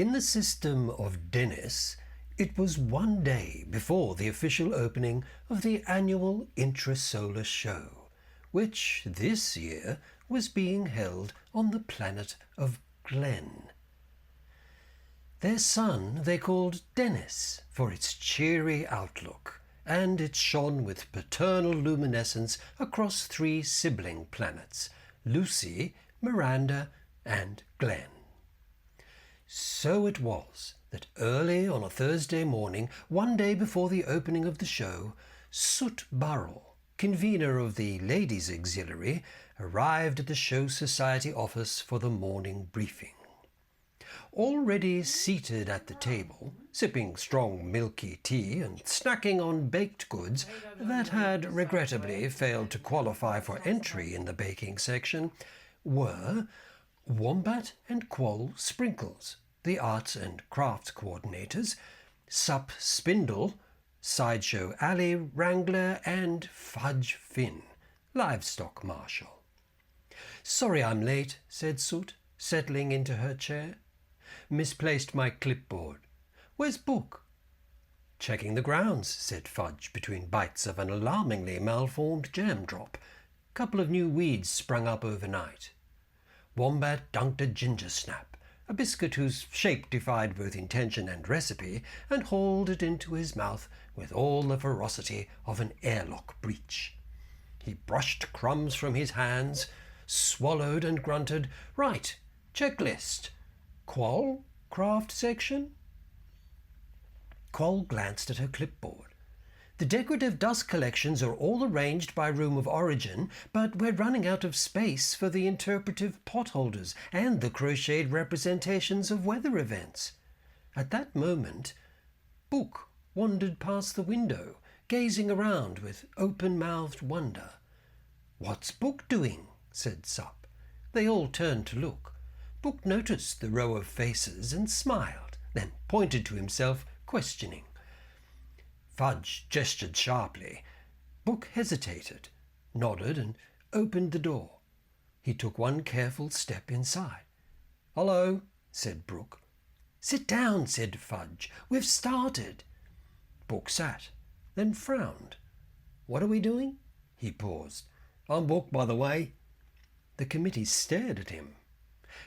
In the system of Dennis, it was one day before the official opening of the annual intrasolar show, which this year was being held on the planet of Glen. Their sun they called Dennis for its cheery outlook, and it shone with paternal luminescence across 3 sibling planets, Lucy, Miranda, and Glen. So it was that early on a Thursday morning, one day before the opening of the show, Soot Burrell, convener of the Ladies' Auxiliary, arrived at the Show Society office for the morning briefing. Already seated at the table, sipping strong milky tea and snacking on baked goods that had regrettably failed to qualify for entry in the baking section, were Wombat and Quoll Sprinkles, the Arts and Crafts coordinators, Sup Spindle, Sideshow Alley Wrangler, and Fudge Finn, Livestock Marshal. "Sorry I'm late," said Soot, settling into her chair. "Misplaced my clipboard. Where's Book?" "Checking the grounds," said Fudge between bites of an alarmingly malformed jam drop. "Couple of new weeds sprung up overnight." Wombat dunked a ginger snap, a biscuit whose shape defied both intention and recipe, and hauled it into his mouth with all the ferocity of an airlock breach. He brushed crumbs from his hands, swallowed and grunted, "Right, checklist. Quoll, craft section?" Quoll glanced at her clipboard. "The decorative dust collections are all arranged by room of origin, but we're running out of space for the interpretive potholders and the crocheted representations of weather events." At that moment, Book wandered past the window, gazing around with open-mouthed wonder. "What's Book doing?" said Sup. They all turned to look. Book noticed the row of faces and smiled, then pointed to himself, questioning. Fudge gestured sharply. Book hesitated, nodded, and opened the door. He took one careful step inside. "Hello," said Brooke. "Sit down," said Fudge. "We've started." Book sat, then frowned. "What are we doing?" He paused. "I'm Book, by the way." The committee stared at him.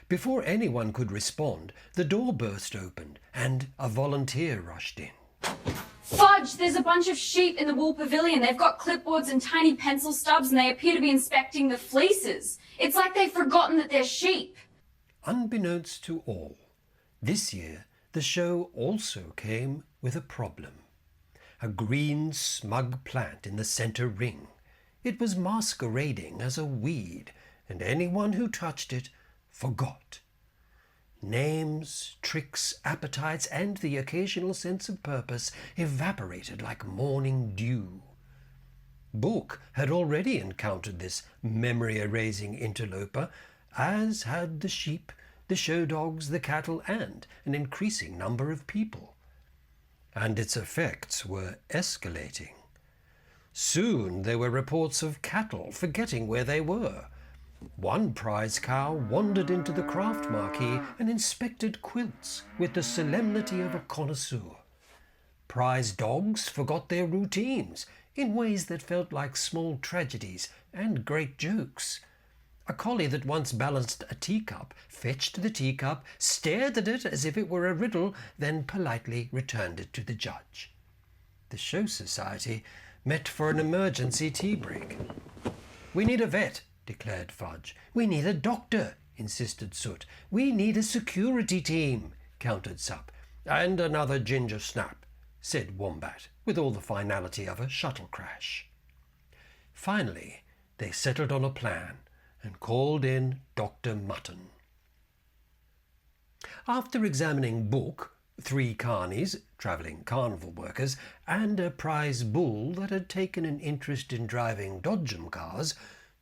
Before anyone could respond, the door burst open, and a volunteer rushed in. "Fudge, there's a bunch of sheep in the wool pavilion. They've got clipboards and tiny pencil stubs, and they appear to be inspecting the fleeces. It's like they've forgotten that they're sheep." Unbeknownst to all, this year the show also came with a problem. A green, smug plant in the centre ring. It was masquerading as a weed, and anyone who touched it forgot. Names, tricks, appetites, and the occasional sense of purpose evaporated like morning dew. Book had already encountered this memory-erasing interloper, as had the sheep, the show dogs, the cattle, and an increasing number of people. And its effects were escalating. Soon there were reports of cattle forgetting where they were. One prize cow wandered into the craft marquee and inspected quilts with the solemnity of a connoisseur. Prize dogs forgot their routines in ways that felt like small tragedies and great jokes. A collie that once balanced a teacup fetched the teacup, stared at it as if it were a riddle, then politely returned it to the judge. The Show Society met for an emergency tea break. "We need a vet," declared Fudge. "We need a doctor," insisted Soot. "We need a security team," countered Sup. "And another ginger snap," said Wombat, with all the finality of a shuttle crash. Finally, they settled on a plan and called in Dr. Mutton. After examining Book, 3 carnies, travelling carnival workers, and a prize bull that had taken an interest in driving dodgem cars,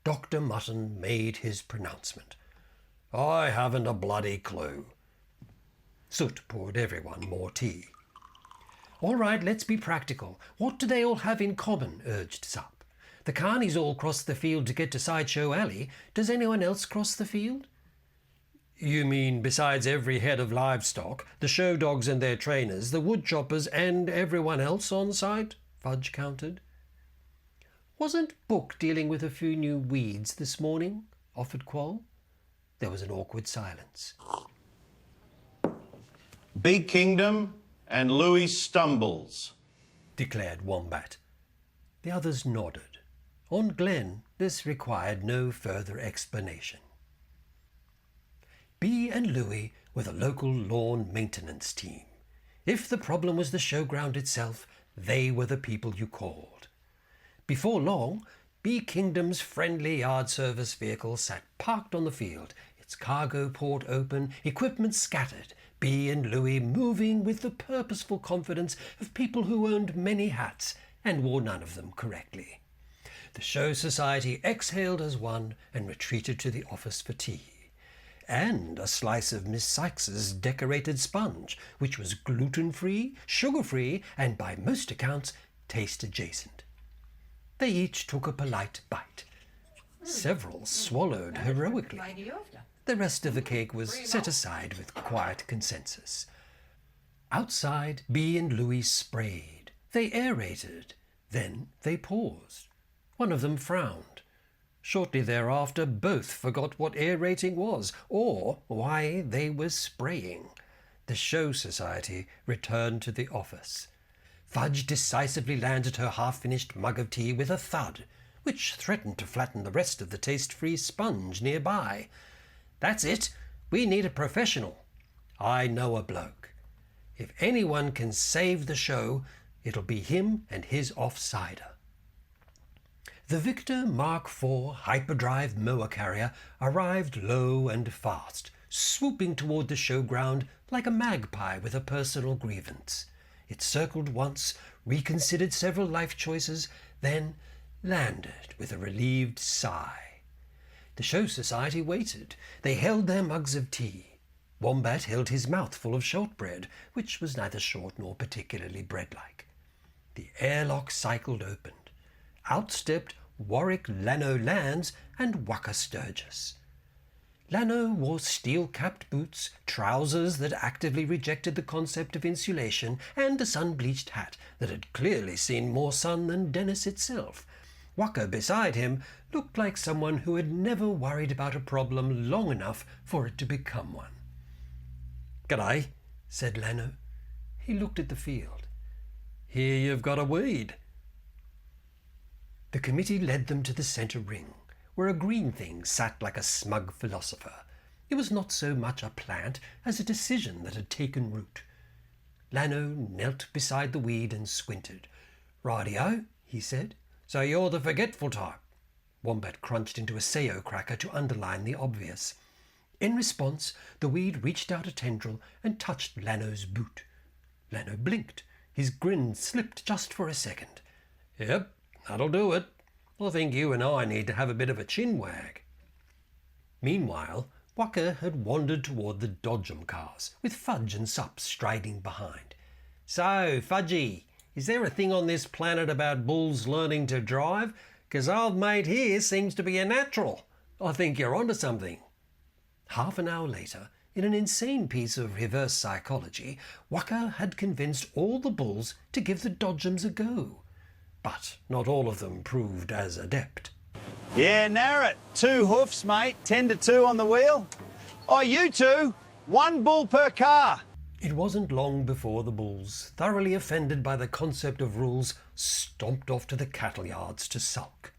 Dr. Mutton made his pronouncement. "I haven't a bloody clue." Soot poured everyone more tea. "All right, let's be practical. What do they all have in common?" urged Sup. "The carnies all cross the field to get to Sideshow Alley. Does anyone else cross the field?" You mean besides every head of livestock, the show dogs and their trainers, the wood choppers and everyone else on site? Fudge countered. Wasn't Book dealing with a few new weeds this morning? Offered Quoll. There was an awkward silence. Big Kingdom and Louis stumbles, declared Wombat. The others nodded. On Glen, this required no further explanation. Bee and Louis were the local lawn maintenance team. If the problem was the showground itself, they were the people you called. Before long, Bee Kingdom's friendly yard service vehicle sat parked on the field, its cargo port open, equipment scattered, Bee and Louis moving with the purposeful confidence of people who owned many hats and wore none of them correctly. The show society exhaled as one and retreated to the office for tea, and a slice of Miss Sykes's decorated sponge, which was gluten-free, sugar-free, and by most accounts taste-adjacent. They each took a polite bite. Several swallowed heroically. The rest of the cake was set aside with quiet consensus. Outside, Bee and Louis sprayed. They aerated. Then they paused. One of them frowned. Shortly thereafter, both forgot what aerating was, or why they were spraying. The show society returned to the office. Fudge decisively landed her half-finished mug of tea with a thud, which threatened to flatten the rest of the taste-free sponge nearby. That's it. We need a professional. I know a bloke. If anyone can save the show, it'll be him and his off-sider. The Victor Mark IV hyperdrive mower carrier arrived low and fast, swooping toward the showground like a magpie with a personal grievance. It circled once, reconsidered several life choices, then landed with a relieved sigh. The show society waited. They held their mugs of tea. Wombat held his mouth full of shortbread, which was neither short nor particularly bread-like. The airlock cycled opened. Out stepped Warwick Lano Lands and Wukka Sturgis. Lano wore steel-capped boots, trousers that actively rejected the concept of insulation, and a sun-bleached hat that had clearly seen more sun than Dennis itself. Wukka beside him looked like someone who had never worried about a problem long enough for it to become one. "G'day," said Lano. He looked at the field. "Here you've got a weed." The committee led them to the centre ring, where a green thing sat like a smug philosopher. It was not so much a plant as a decision that had taken root. Lano knelt beside the weed and squinted. "Rightio," he said. "So you're the forgetful type." Wombat crunched into a Sayo cracker to underline the obvious. In response, the weed reached out a tendril and touched Lano's boot. Lano blinked. His grin slipped just for a second. "Yep, that'll do it. I think you and I need to have a bit of a chin wag." Meanwhile, Wukka had wandered toward the Dodgem cars, with Fudge and Sup striding behind. "So, Fudgy, is there a thing on this planet about bulls learning to drive? 'Cause old mate here seems to be a natural. I think you're onto something." Half an hour later, in an insane piece of reverse psychology, Wukka had convinced all the bulls to give the Dodgems a go. But not all of them proved as adept. "Yeah, narrow it. 2 hoofs, mate. 10 to 2 on the wheel. Oh, you two. 1 bull per car." It wasn't long before the bulls, thoroughly offended by the concept of rules, stomped off to the cattle yards to sulk.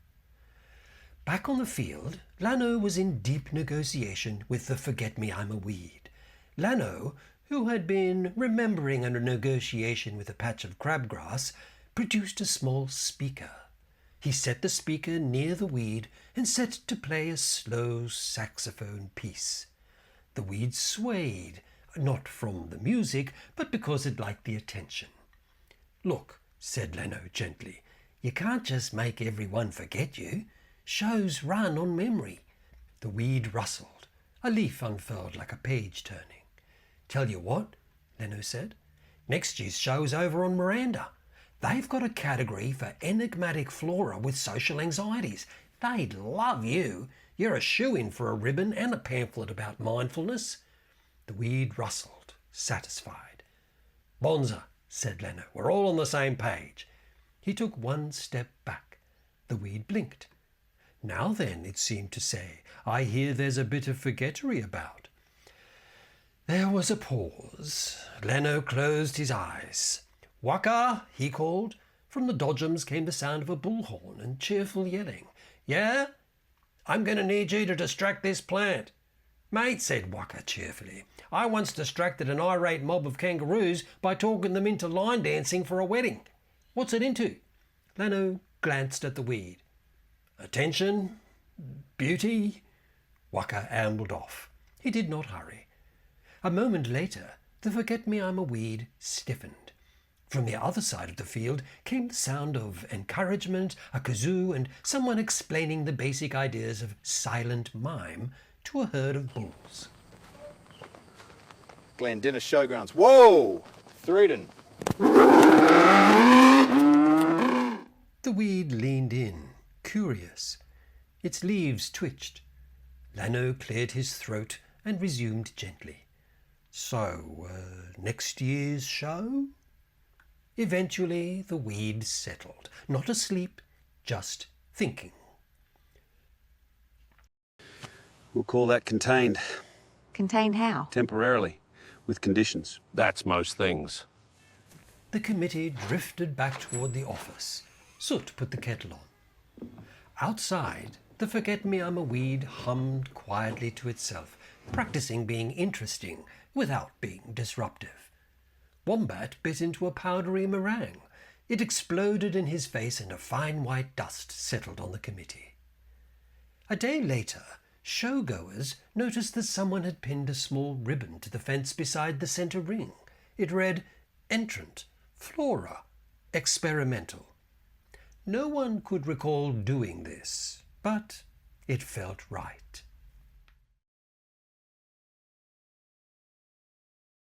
Back on the field, Lano was in deep negotiation with the forget-me-I'm-a-weed. Lano, who had been remembering a negotiation with a patch of crabgrass, produced a small speaker. He set the speaker near the weed and set to play a slow saxophone piece. The weed swayed, not from the music, but because it liked the attention. "Look," said Lano gently, "you can't just make everyone forget you. Shows run on memory." The weed rustled. A leaf unfurled like a page turning. "Tell you what," Lano said, "next year's show's over on Miranda. They've got a category for enigmatic flora with social anxieties. They'd love you. You're a shoo-in for a ribbon and a pamphlet about mindfulness. The weed rustled, satisfied. Bonza, said Lano, we're all on the same page. He took one step back. The weed blinked. Now then, it seemed to say, I hear there's a bit of forgettery about. There was a pause. Lano closed his eyes. Wukka, he called. From the dodgems came the sound of a bullhorn and cheerful yelling. Yeah? I'm going to need you to distract this plant. Mate, said Wukka cheerfully, I once distracted an irate mob of kangaroos by talking them into line dancing for a wedding. What's it into? Lano glanced at the weed. Attention? Beauty? Wukka ambled off. He did not hurry. A moment later, the forget-me-I'm-a-weed stiffened. From the other side of the field came the sound of encouragement, a kazoo, and someone explaining the basic ideas of silent mime to a herd of bulls. Glen, dinner showgrounds. Whoa! Threeden. The weed leaned in, curious. Its leaves twitched. Lano cleared his throat and resumed gently. So, next year's show? Eventually the weed settled, not asleep, just thinking. We'll call that contained. Contained how? Temporarily, with conditions. That's most things. The committee drifted back toward the office. Soot put the kettle on. Outside, the forget-me-I'm-a-weed hummed quietly to itself, practicing being interesting without being disruptive. Wombat bit into a powdery meringue. It exploded in his face and a fine white dust settled on the committee. A day later, showgoers noticed that someone had pinned a small ribbon to the fence beside the centre ring. It read, Entrant, Flora, Experimental. No one could recall doing this, but it felt right.